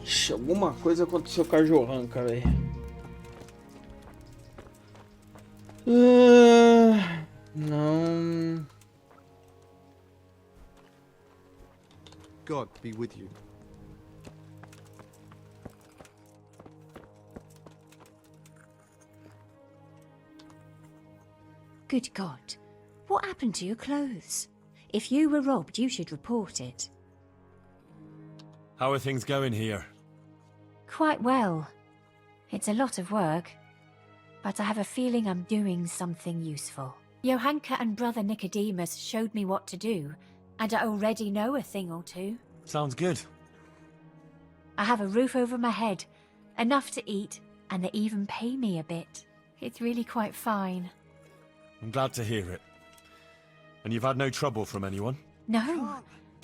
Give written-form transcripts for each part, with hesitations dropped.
Ixi, alguma coisa aconteceu com a Johanka, velho. Não. God be with you. Good God. What happened to your clothes? If you were robbed, you should report it. How are things going here? Quite well. It's a lot of work. But I have a feeling I'm doing something useful. Johanka and brother Nicodemus showed me what to do, and I already know a thing or two. Sounds good. I have a roof over my head, enough to eat, and they even pay me a bit. It's really quite fine. I'm glad to hear it. And you've had no trouble from anyone? No,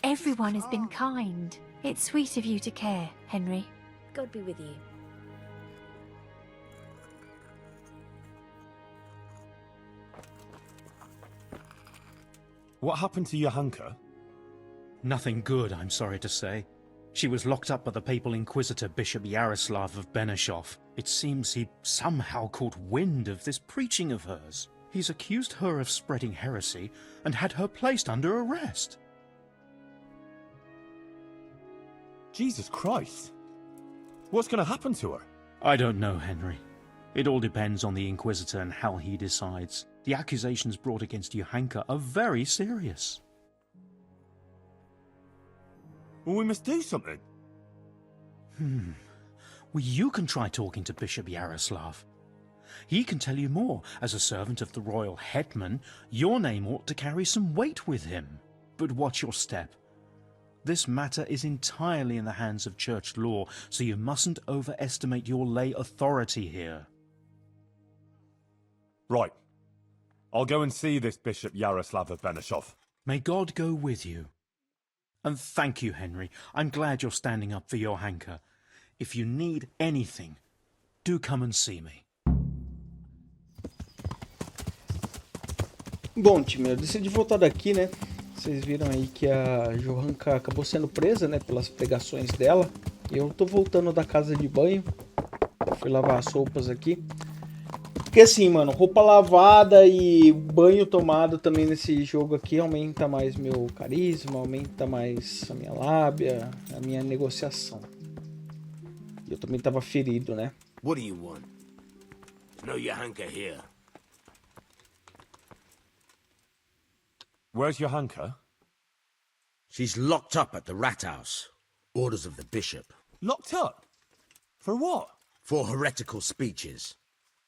everyone has been kind. It's sweet of you to care, Henry. God be with you. What happened to Johanka? Nothing good, I'm sorry to say. She was locked up by the papal inquisitor Bishop Yaroslav of Benešov. It seems he somehow caught wind of this preaching of hers. He's accused her of spreading heresy and had her placed under arrest. Jesus Christ! What's going to happen to her? I don't know, Henry. It all depends on the Inquisitor and how he decides. The accusations brought against Johanka are very serious. Well, we must do something. Well, you can try talking to Bishop Yaroslav. He can tell you more. As a servant of the royal hetman, your name ought to carry some weight with him. But watch your step. This matter is entirely in the hands of church law, so you mustn't overestimate your lay authority here. Right. I'll go and see this Bishop Yaroslav of Benešov. May God go with you. And thank you, Henry. I'm glad you're standing up for Johanka. If you need anything, do come and see me. Bom, time, eu decidi voltar daqui, né? Vocês viram aí que a Johanka acabou sendo presa, né? Pelas pregações dela. E eu tô voltando da casa de banho. Fui lavar as roupas aqui. Porque assim, mano, roupa lavada e banho tomado também nesse jogo aqui aumenta mais meu carisma, aumenta mais a minha lábia, a minha negociação. E eu também tava ferido, né? What do you want? No Johanka here. Where's Johanka? She's locked up at the rat house. Orders of the bishop. Locked up? For what? For heretical speeches.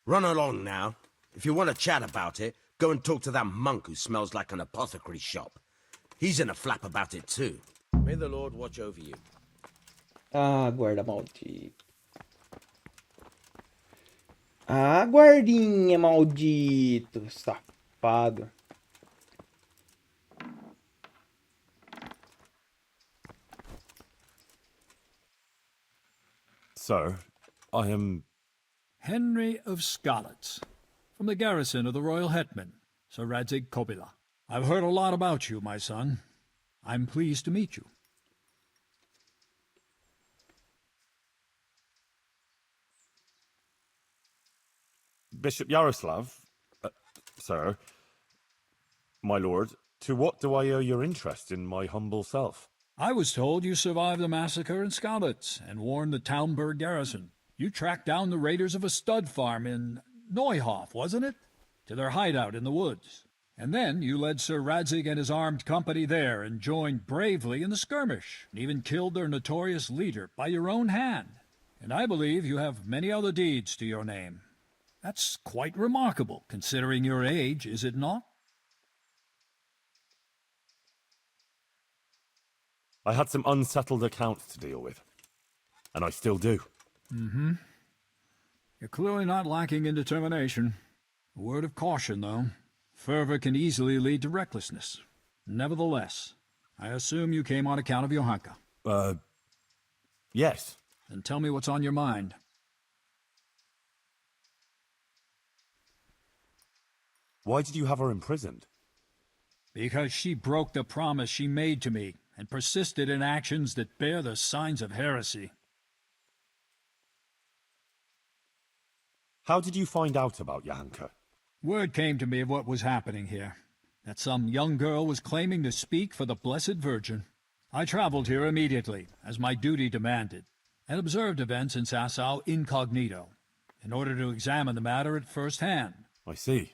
Run along now. If you want to chat about it, go and talk to that monk who smells like an apothecary shop. He's in a flap about it too. May the Lord watch over you. Ah, guarda maldito. Ah, guardinha maldito. Safado. Sir, I am... Henry of Skalitz, from the garrison of the royal hetman, Sir Radzig Kobyla. I've heard a lot about you, my son. I'm pleased to meet you. Bishop Yaroslav? Sir, my lord, to what do I owe your interest in my humble self? I was told you survived the massacre in Skalitz and warned the Talmberg garrison. You tracked down the raiders of a stud farm in Neuhof, wasn't it? To their hideout in the woods. And then you led Sir Radzig and his armed company there and joined bravely in the skirmish, and even killed their notorious leader by your own hand. And I believe you have many other deeds to your name. That's quite remarkable, considering your age, is it not? I had some unsettled accounts to deal with. And I still do. Mm-hmm. You're clearly not lacking in determination. A word of caution, though. Fervor can easily lead to recklessness. Nevertheless, I assume you came on account of Johanka. Yes. Then tell me what's on your mind. Why did you have her imprisoned? Because she broke the promise she made to me and persisted in actions that bear the signs of heresy. How did you find out about Johanka? Word came to me of what was happening here, that some young girl was claiming to speak for the Blessed Virgin. I traveled here immediately, as my duty demanded, and observed events in Sasau incognito, in order to examine the matter at first hand. I see.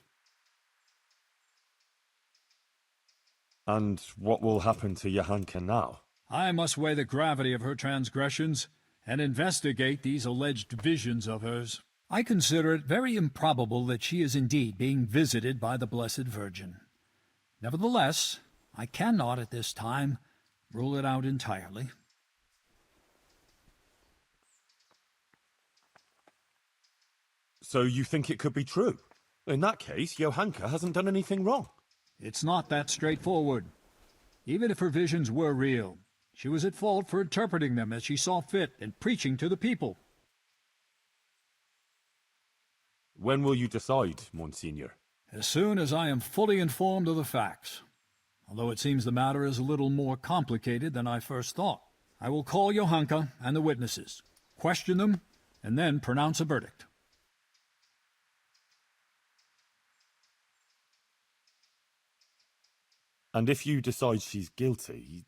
And what will happen to Johanka now? I must weigh the gravity of her transgressions and investigate these alleged visions of hers. I consider it very improbable that she is indeed being visited by the Blessed Virgin. Nevertheless, I cannot at this time rule it out entirely. So you think it could be true? In that case, Johanka hasn't done anything wrong. It's not that straightforward. Even if her visions were real, she was at fault for interpreting them as she saw fit and preaching to the people. When will you decide, Monsignor? As soon as I am fully informed of the facts. Although it seems the matter is a little more complicated than I first thought. I will call Johanka and the witnesses, question them, and then pronounce a verdict. And if you decide she's guilty,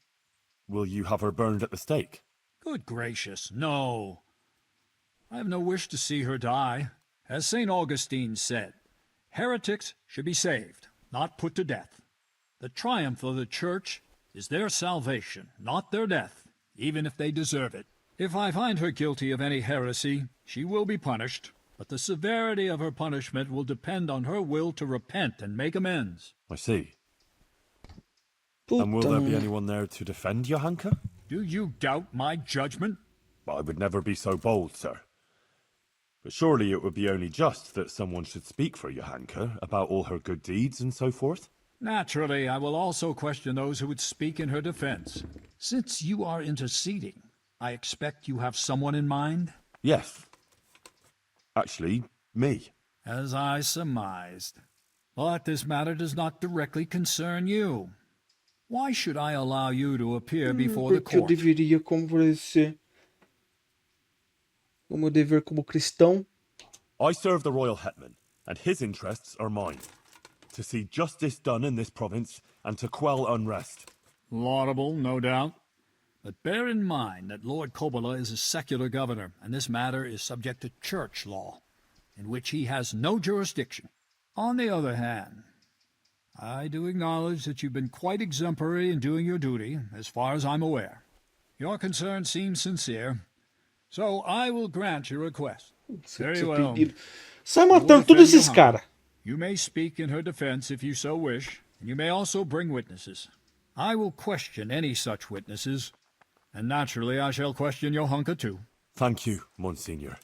will you have her burned at the stake? Good gracious, no. I have no wish to see her die. As St. Augustine said, heretics should be saved, not put to death. The triumph of the Church is their salvation, not their death, even if they deserve it. If I find her guilty of any heresy, she will be punished, but the severity of her punishment will depend on her will to repent and make amends. I see. And will there be anyone there to defend Johanka? Do you doubt my judgment? I would never be so bold, sir. But surely it would be only just that someone should speak for Johanka about all her good deeds and so forth? Naturally, I will also question those who would speak in her defense. Since you are interceding, I expect you have someone in mind? Yes. Actually, me. As I surmised. But this matter does not directly concern you. Why should I allow you to appear before the Porque eu court? deveria conversar o meu dever como cristão. I serve the royal hetman, and his interests are mine. To see justice done in this province, and to quell unrest. Laudable, no doubt. But bear in mind that Lord Kobola is a secular governor, and this matter is subject to church law, in which he has no jurisdiction. On the other hand, I do acknowledge that you've been quite exemplary in doing your duty, as far as I'm aware. Your concern seems sincere, so I will grant your request. Very well. Sai matando todos esses caras. You may speak in her defense if you so wish, and you may also bring witnesses. I will question any such witnesses, and naturally I shall question Johanka too. Thank you, Monsignor.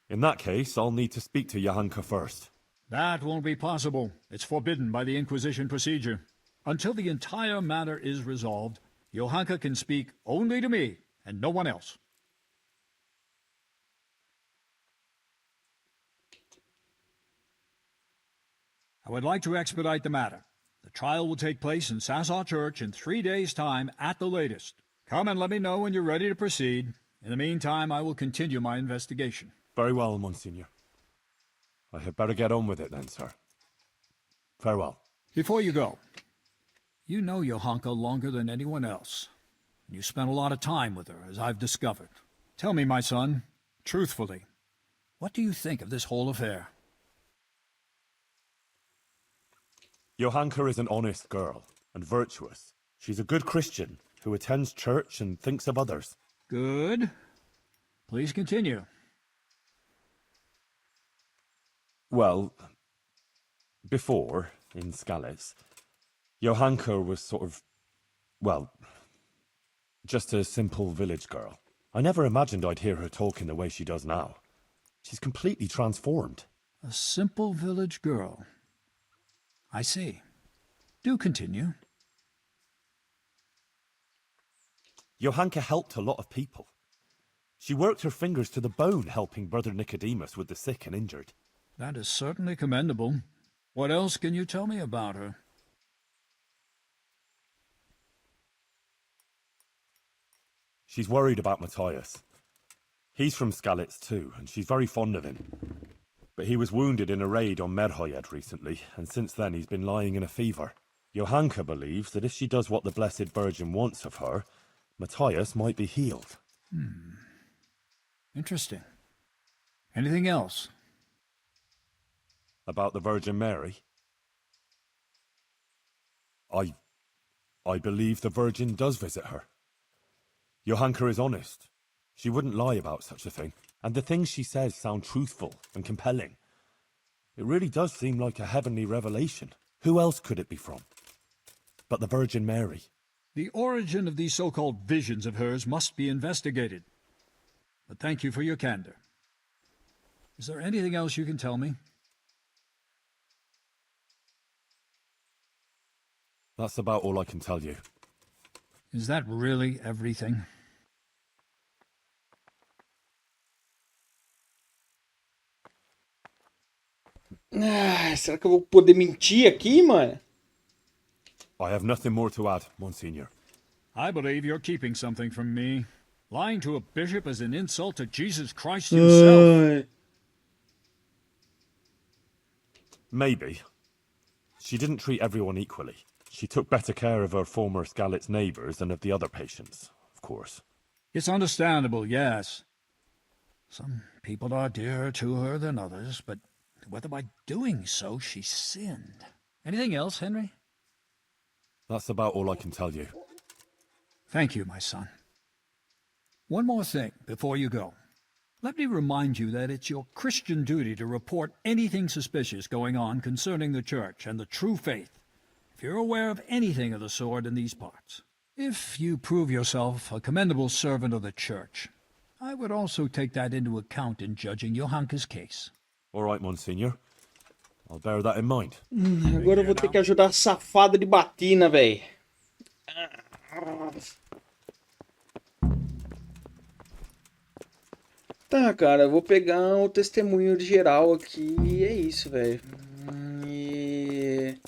In that case, I'll need to speak to Johanka first. That won't be possible. It's forbidden by the Inquisition procedure. Until the entire matter is resolved, Johanka can speak only to me and no one else. I would like to expedite the matter. The trial will take place in Sasau Church in 3 days' time at the latest. Come and let me know when you're ready to proceed. In the meantime, I will continue my investigation. Very well, Monsignor. I had better get on with it then, sir. Farewell. Before you go, you know Johanka longer than anyone else. You spent a lot of time with her, as I've discovered. Tell me, my son, truthfully, what do you think of this whole affair? Johanka is an honest girl, and virtuous. She's a good Christian, who attends church and thinks of others. Good. Please continue. Well, before, in Skalitz, Johanka was sort of, well, just a simple village girl. I never imagined I'd hear her talk in the way she does now. She's completely transformed. A simple village girl. I see. Do continue. Johanka helped a lot of people. She worked her fingers to the bone helping Brother Nicodemus with the sick and injured. That is certainly commendable. What else can you tell me about her? She's worried about Matthias. He's from Skalitz too, and she's very fond of him. but he was wounded in a raid on Merhojed recently, and since then he's been lying in a fever. Johanka believes that if she does what the Blessed Virgin wants of her, Matthias might be healed. Interesting. Anything else? About the Virgin Mary? I believe the Virgin does visit her. Johanka is honest. She wouldn't lie about such a thing. And the things she says sound truthful and compelling. It really does seem like a heavenly revelation. Who else could it be from but the Virgin Mary? The origin of these so-called visions of hers must be investigated. But thank you for your candor. Is there anything else you can tell me? That's about all I can tell you. Is that really everything? Ah, será que eu vou poder mentir aqui, mano? I have nothing more to add, Monsignor. I believe you're keeping something from me. Lying to a bishop is an insult to Jesus Christ himself. Maybe. She didn't treat everyone equally. She took better care of her former Skalitz neighbours than of the other patients, of course. It's understandable, yes. Some people are dearer to her than others, but whether by doing so she sinned. Anything else, Henry? That's about all I can tell you. Thank you, my son. One more thing before you go. Let me remind you that it's your Christian duty to report anything suspicious going on concerning the Church and the true faith, if you're aware of anything of the sort in these parts. If you prove yourself a commendable servant of the Church, I would also take that into account in judging Johanka's case. All right, Monsignor. I'll bear that in mind. Agora eu vou ter que ajudar a safada de batina, véi. Tá, cara, eu vou pegar o testemunho de geral aqui e é isso, velho. E...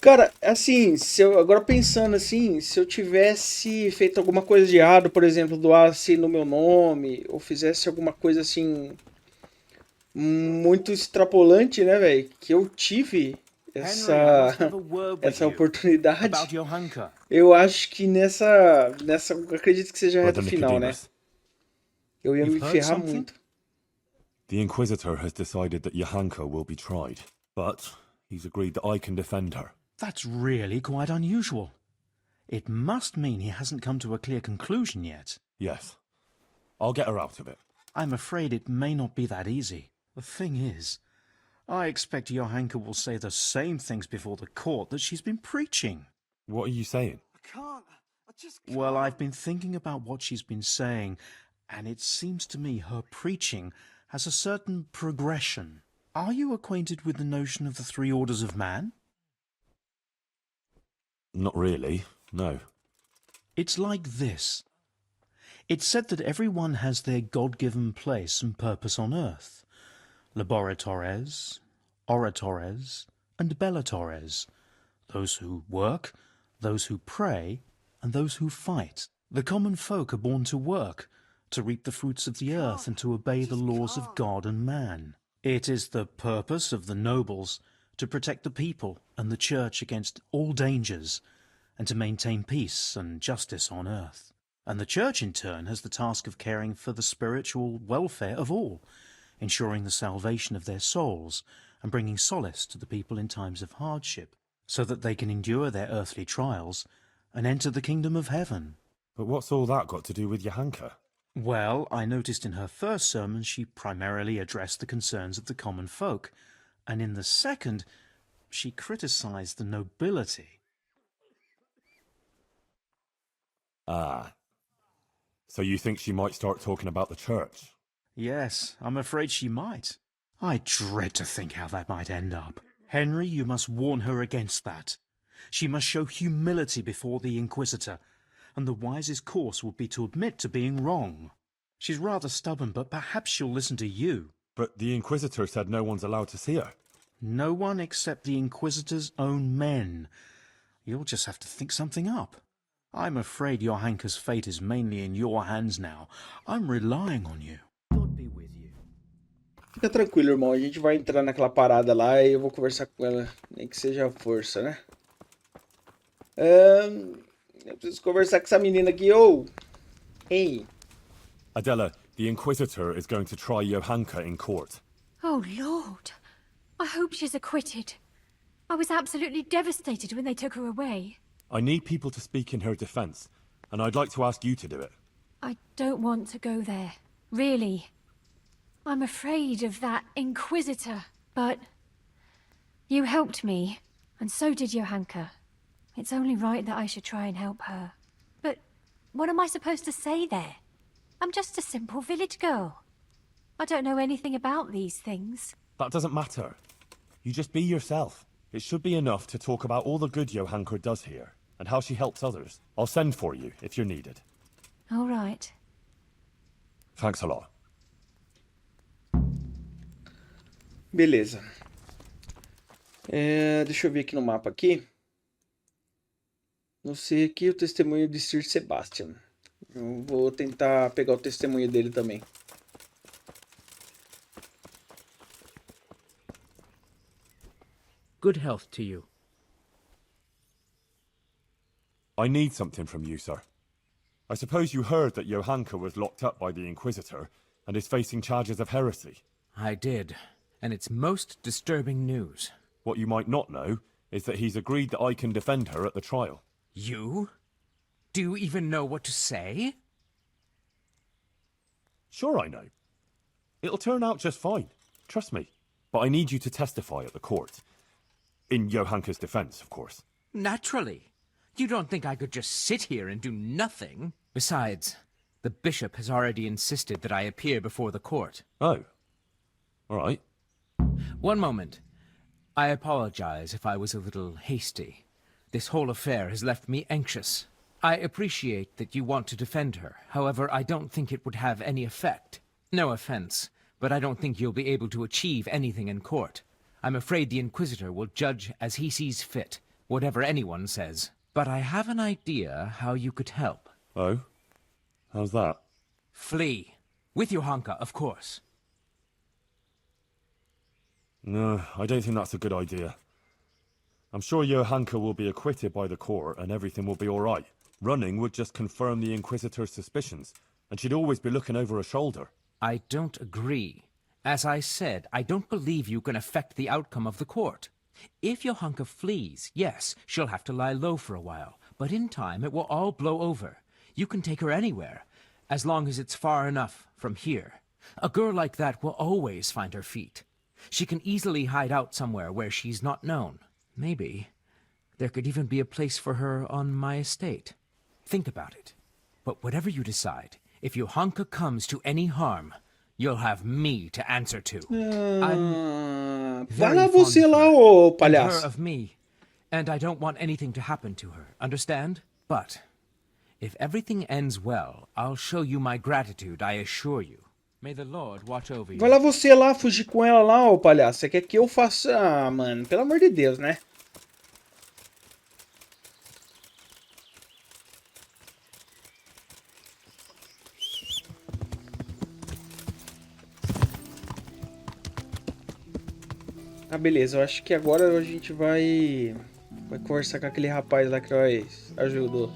Cara, assim, agora pensando assim, se eu tivesse feito alguma coisa de errado, por exemplo, doasse no meu nome, ou fizesse alguma coisa assim, muito extrapolante, né, velho, que eu tive essa oportunidade, eu acho que eu acredito que seja a reta final, né? Eu ia me ferrar muito. The Inquisitor has decided that Johanka will be tried, but he's agreed that I can defend her. That's really quite unusual. It must mean he hasn't come to a clear conclusion yet. Yes. I'll get her out of it. I'm afraid it may not be that easy. The thing is, I expect Johanka will say the same things before the court that she's been preaching. What are you saying? I just can't. Well, I've been thinking about what she's been saying, and it seems to me her preaching has a certain progression. Are you acquainted with the notion of the three orders of man? Not really, no. It's like this. It's said that everyone has their God-given place and purpose on earth. Laboratores, oratores, and bellatores. Those who work, those who pray, and those who fight. The common folk are born to work, to reap the fruits of the earth and to obey the laws of God and man. It is the purpose of the nobles to protect the people and the church against all dangers and to maintain peace and justice on earth. And the church in turn has the task of caring for the spiritual welfare of all, ensuring the salvation of their souls and bringing solace to the people in times of hardship, so that they can endure their earthly trials and enter the kingdom of heaven. But what's all that got to do with Johanka? Well, I noticed in her first sermon she primarily addressed the concerns of the common folk, and in the second she criticized the nobility. Ah. So you think she might start talking about the church? Yes, I'm afraid she might. I dread to think how that might end up. Henry, you must warn her against that. She must show humility before the Inquisitor, and the wisest course would be to admit to being wrong. She's rather stubborn, but perhaps she'll listen to you. But the Inquisitor said no one's allowed to see her. No one except the Inquisitor's own men. You'll just have to think something up. I'm afraid Johanka's fate is mainly in your hands now. I'm relying on you. God be with you. Fica tranquilo, irmão. A gente vai entrar naquela parada lá e eu vou conversar com ela. Nem que seja a força, né? Eu preciso conversar com essa menina aqui. Ô! Ei! Adela, the Inquisitor is going to try Johanka in court. Oh, Lord. I hope she's acquitted. I was absolutely devastated when they took her away. I need people to speak in her defense, and I'd like to ask you to do it. I don't want to go there. Really. I'm afraid of that Inquisitor. But you helped me, and so did Johanka. It's only right that I should try and help her. But what am I supposed to say there? I'm just a simple village girl. I don't know anything about these things. That doesn't matter. You just be yourself. It should be enough to talk about all the good Johanka does here, and how she helps others. I'll send for you, if you're needed. All right. Thanks a lot. Beleza. Deixa eu ver aqui no mapa aqui. Não sei aqui o testemunho de Sir Sebastian. Eu vou tentar pegar o testemunho dele também. Good health to you. I need something from you, sir. I suppose you heard that Johanka was locked up by the Inquisitor and is facing charges of heresy. I did, and it's most disturbing news. What you might not know is that he's agreed that I can defend her at the trial. You? Do you even know what to say? Sure I know. It'll turn out just fine. Trust me. But I need you to testify at the court. In Johanka's defense, of course. Naturally. You don't think I could just sit here and do nothing? Besides, the bishop has already insisted that I appear before the court. Oh. All right. One moment. I apologize if I was a little hasty. This whole affair has left me anxious. I appreciate that you want to defend her. However, I don't think it would have any effect. No offense, but I don't think you'll be able to achieve anything in court. I'm afraid the Inquisitor will judge as he sees fit, whatever anyone says. But I have an idea how you could help. Oh? How's that? Flee. With Johanka, of course. No, I don't think that's a good idea. I'm sure Johanka will be acquitted by the court and everything will be all right. Running would just confirm the Inquisitor's suspicions, and she'd always be looking over her shoulder. I don't agree. As I said, I don't believe you can affect the outcome of the court. If Johanka flees, yes, she'll have to lie low for a while, but in time it will all blow over. You can take her anywhere, as long as it's far enough from here. A girl like that will always find her feet. She can easily hide out somewhere where she's not known. Maybe there could even be a place for her on my estate. Think about it. But whatever you decide, if Johanka comes to any harm, you'll have me to answer to. Vai lá você lá, ô palhaço. Her of me, and I don't want anything to happen to her. Understand? But if everything ends well, I'll show you my gratitude, I assure you. May the Lord watch over you. Vai lá você lá, fugir com ela lá, ô palhaço. Você quer que eu faça... Ah, mano, pelo amor de Deus, né? Ah, beleza. Eu acho que agora a gente vai conversar com aquele rapaz lá que nós ajudou.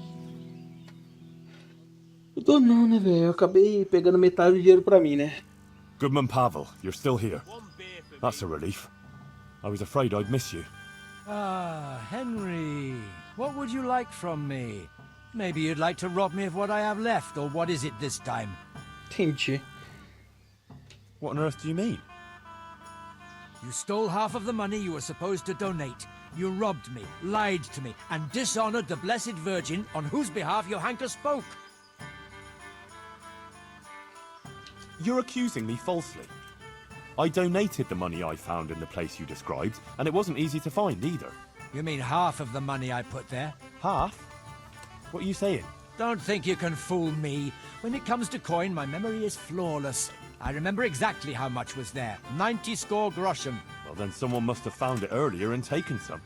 Ajudou não, né, velho? Eu acabei pegando metade do dinheiro pra mim, né? Goodman Pavel, you're still here. That's a relief. I was afraid I'd miss you. Ah, Henry. What would you like from me? Maybe you'd like to rob me of what I have left, or what is it this time? Entendi. What on earth do you mean? You stole half of the money you were supposed to donate. You robbed me, lied to me, and dishonored the Blessed Virgin on whose behalf Johanka spoke. You're accusing me falsely. I donated the money I found in the place you described, and it wasn't easy to find either. You mean half of the money I put there? Half? What are you saying? Don't think you can fool me. When it comes to coin, my memory is flawless. I remember exactly how much was there. 90 score groschen. Well, then someone must have found it earlier and taken some.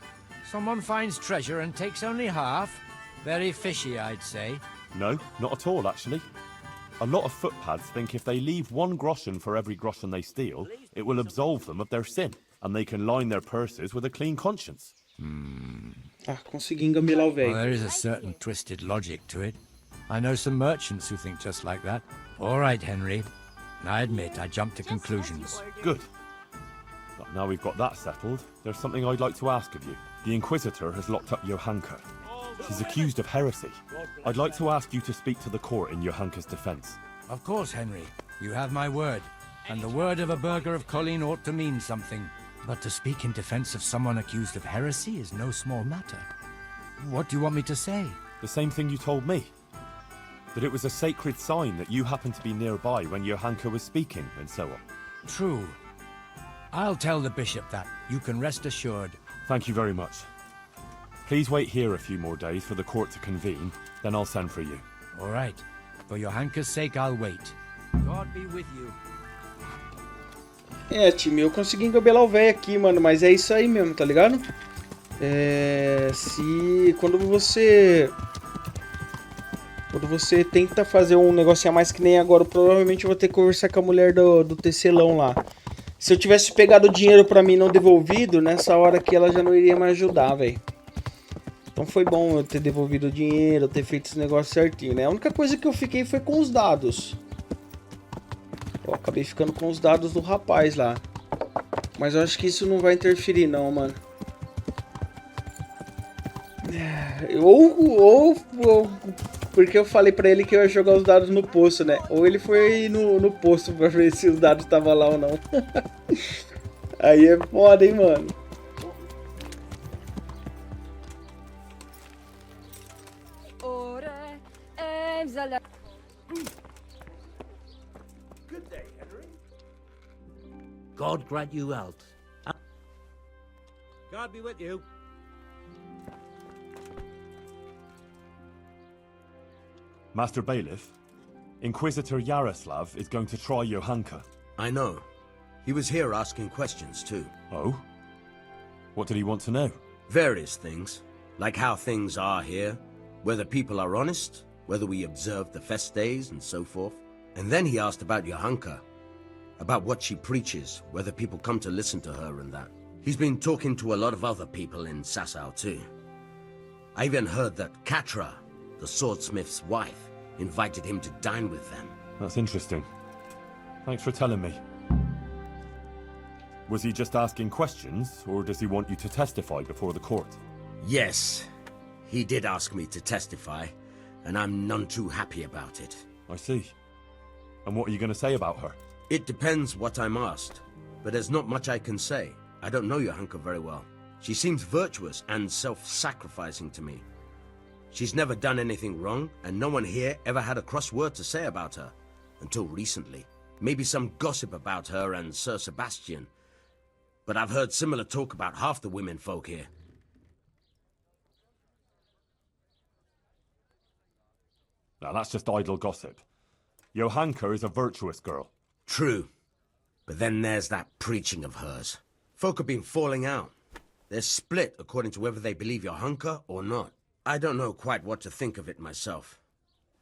Someone finds treasure and takes only half? Very fishy, I'd say. No, not at all, actually. A lot of footpads think if they leave 1 groschen for every groschen they steal, it will absolve them of their sin, and they can line their purses with a clean conscience. Ah, consegui engamilar o Well, velho. there is a certain twisted logic to it. I know some merchants who think just like that. All right, Henry. I admit I jumped to conclusions. Good. Well, now we've got that settled, there's something I'd like to ask of you. The Inquisitor has locked up Johanka. She's accused of heresy. I'd like to ask you to speak to the court in Johanka's defense. Of course, Henry. You have my word. And the word of a burgher of Colleen ought to mean something. But to speak in defense of someone accused of heresy is no small matter. What do you want me to say? The same thing you told me. That it was a sacred sign that you happened to be nearby when Johanka was speaking, and so on. True. I'll tell the bishop that. You can rest assured. Thank you very much. Please wait here a few more days for the court to convene, then I'll send for you. All right. For Johanka's sake, I'll wait. God be with you. É, time, eu consegui engabelar o velho aqui, mano, mas é isso aí mesmo, tá ligado? Quando você tenta fazer um negocinho a mais que nem agora, provavelmente eu vou ter que conversar com a mulher do tecelão lá. Se eu tivesse pegado o dinheiro pra mim não devolvido, nessa hora aqui ela já não iria me ajudar, velho. Então foi bom eu ter devolvido o dinheiro, ter feito esse negócio certinho, né? A única coisa que eu fiquei foi com os dados. Eu acabei ficando com os dados do rapaz lá. Mas eu acho que isso não vai interferir não, mano. Ou porque eu falei pra ele que eu ia jogar os dados no poço, né? Ou ele foi no poço pra ver se os dados estavam lá ou não. Aí é foda, hein, mano. Good day, Henry. God grant you health. God be with you. Master Bailiff, Inquisitor Yaroslav is going to try Johanka. I know. He was here asking questions, too. Oh? What did he want to know? Various things. Like how things are here, whether people are honest, whether we observe the fest days, and so forth. And then he asked about Johanka. About what she preaches, whether people come to listen to her and that. He's been talking to a lot of other people in Sasau, too. I even heard that Katra, the swordsmith's wife, invited him to dine with them. That's interesting. Thanks for telling me. Was he just asking questions, or does he want you to testify before the court? Yes, he did ask me to testify, and I'm none too happy about it. I see. And what are you going to say about her? It depends what I'm asked, but there's not much I can say. I don't know Johanka very well. She seems virtuous and self-sacrificing to me. She's never done anything wrong, and no one here ever had a cross word to say about her. Until recently. Maybe some gossip about her and Sir Sebastian. But I've heard similar talk about half the women folk here. Now that's just idle gossip. Johanka is a virtuous girl. True. But then there's that preaching of hers. Folk have been falling out. They're split according to whether they believe Johanka or not. I don't know quite what to think of it myself.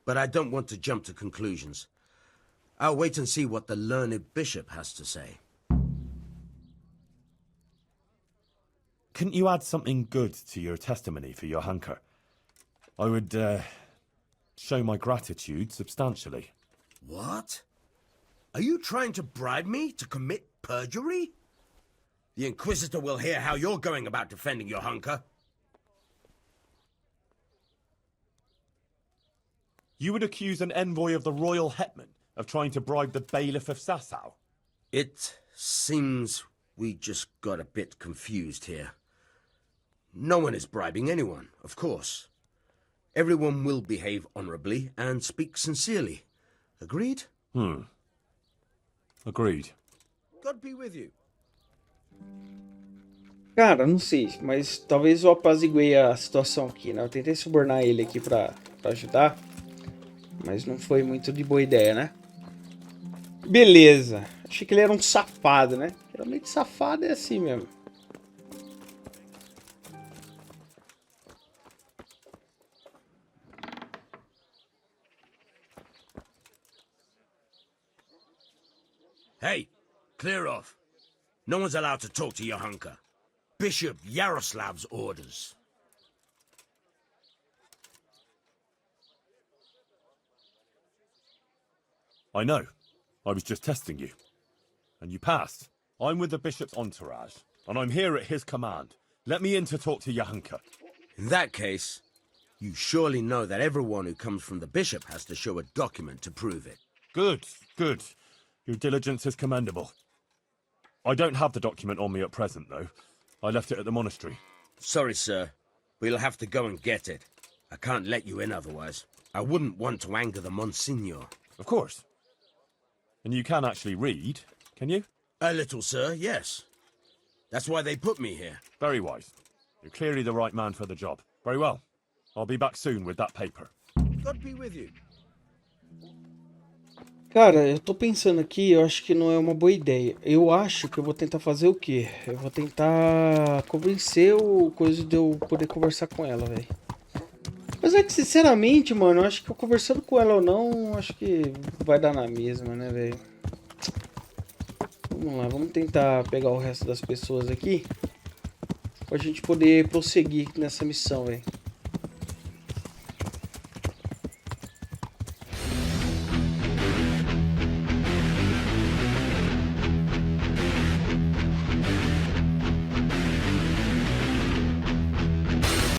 But I don't want to jump to conclusions. I'll wait and see what the learned bishop has to say. Couldn't you add something good to your testimony for Johanka? I would, show my gratitude substantially. What? Are you trying to bribe me to commit perjury? The Inquisitor will hear how you're going about defending Johanka. You would accuse an envoy of the royal hetman of trying to bribe the bailiff of Sasau? It seems we just got a bit confused here. No one is bribing anyone, of course. Everyone will behave honorably and speak sincerely. Agreed? Agreed. God be with you. Cara, não sei, mas talvez eu apaziguei a situação aqui, né? Eu tentei subornar ele aqui pra ajudar, mas não foi muito de boa ideia, né? Beleza. Achei que ele era um safado, né? Geralmente safado é assim mesmo. Hey, clear off. No one's allowed to talk to Johanka. Bishop Yaroslav's orders. I know. I was just testing you. And you passed. I'm with the bishop's entourage, and I'm here at his command. Let me in to talk to Johanka. In that case, you surely know that everyone who comes from the bishop has to show a document to prove it. Good, good. Your diligence is commendable. I don't have the document on me at present, though. I left it at the monastery. Sorry, sir. We'll have to go and get it. I can't let you in otherwise. I wouldn't want to anger the Monsignor. Of course. And you can actually read, can you? A little, sir, yes. That's why they put me here. Very wise. You're clearly the right man for the job. Very well. I'll be back soon with that paper. God be with you. Cara, eu tô pensando aqui, eu acho que não é uma boa ideia. Eu acho que eu vou tentar fazer o quê? Eu vou tentar convencer o coisa de eu poder conversar com ela, velho. Mas é que, sinceramente, mano, eu acho que eu conversando com ela ou não, acho que vai dar na mesma, né, velho? Vamos lá, vamos tentar pegar o resto das pessoas aqui pra gente poder prosseguir nessa missão, velho.